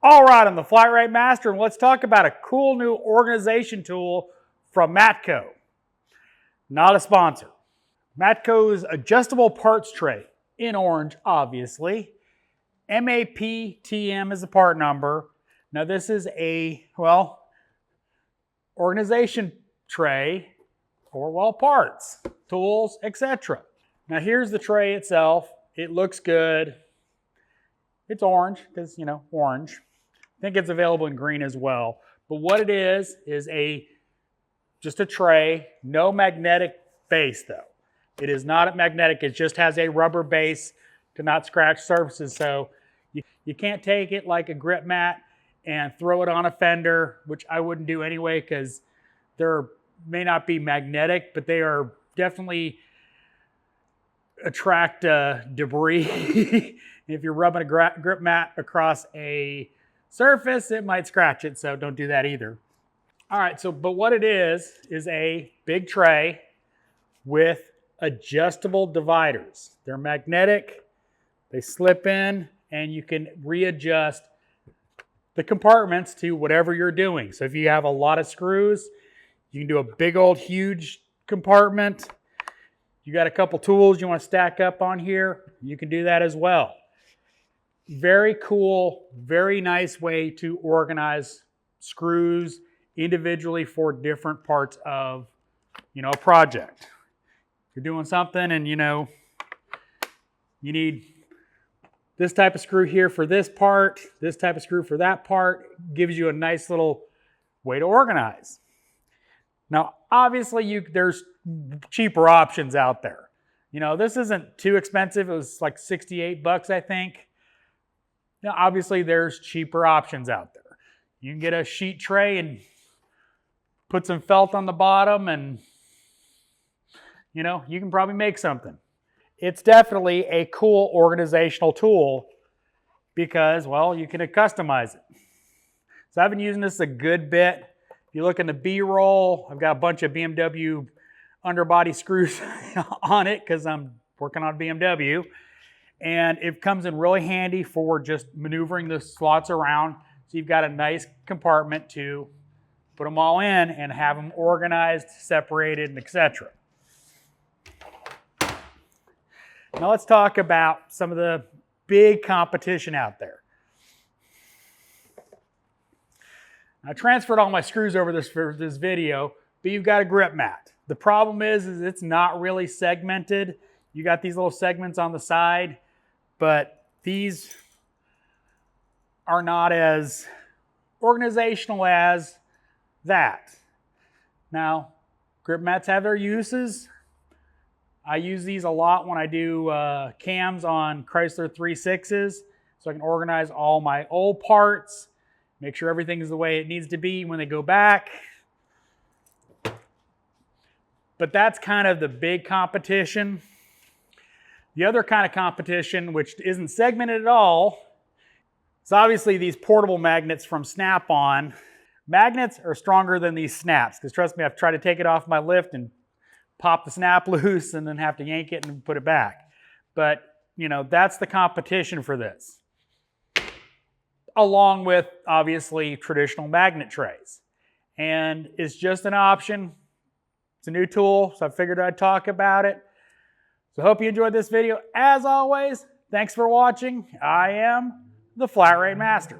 All right, I'm the flatratemaster, and let's talk about a cool new organization tool from Matco. Not a sponsor. Matco's adjustable parts tray, in orange, obviously. MAPTM is the part number. Now this is a, organization tray for, parts, tools, etc. Now here's the tray itself. It looks good. It's orange, because, orange. I think it's available in green as well. But what it is just a tray, no magnetic base though. It is not magnetic, it just has a rubber base to not scratch surfaces. So you can't take it like a grip mat and throw it on a fender, which I wouldn't do anyway because they may not be magnetic, but they are definitely attract debris. If you're rubbing a grip mat across a surface, it might scratch it, so don't do that either. All right, but what it is a big tray with adjustable dividers. They're magnetic, they slip in, and you can readjust the compartments to whatever you're doing. So if you have a lot of screws, you can do a big old huge compartment. You got a couple tools you want to stack up on here, you can do that as well. Very cool, very nice way to organize screws individually for different parts of, a project. If you're doing something and, you need this type of screw here for this part, this type of screw for that part, gives you a nice little way to organize. Now, obviously, there's cheaper options out there. This isn't too expensive. It was like 68 bucks, I think. Now, obviously, there's cheaper options out there. You can get a sheet tray and put some felt on the bottom and, you can probably make something. It's definitely a cool organizational tool because, you can customize it. So I've been using this a good bit. If you look in the B-roll, I've got a bunch of BMW underbody screws on it because I'm working on BMW. And it comes in really handy for just maneuvering the slots around. So you've got a nice compartment to put them all in and have them organized, separated, and etc. Now let's talk about some of the big competition out there. I transferred all my screws over for this video, but you've got a grip mat. The problem is it's not really segmented. You got these little segments on the side, but these are not as organizational as that. Now, grip mats have their uses. I use these a lot when I do cams on Chrysler 3.6s, so I can organize all my old parts, make sure everything is the way it needs to be when they go back. But that's kind of the big competition. The other kind of competition, which isn't segmented at all, is obviously these portable magnets from Snap-on. Magnets are stronger than these snaps, because trust me, I've tried to take it off my lift and pop the snap loose and then have to yank it and put it back. But, that's the competition for this. Along with, obviously, traditional magnet trays. And it's just an option. It's a new tool, so I figured I'd talk about it. So I hope you enjoyed this video. As always, thanks for watching. I am the Flat Rate Master.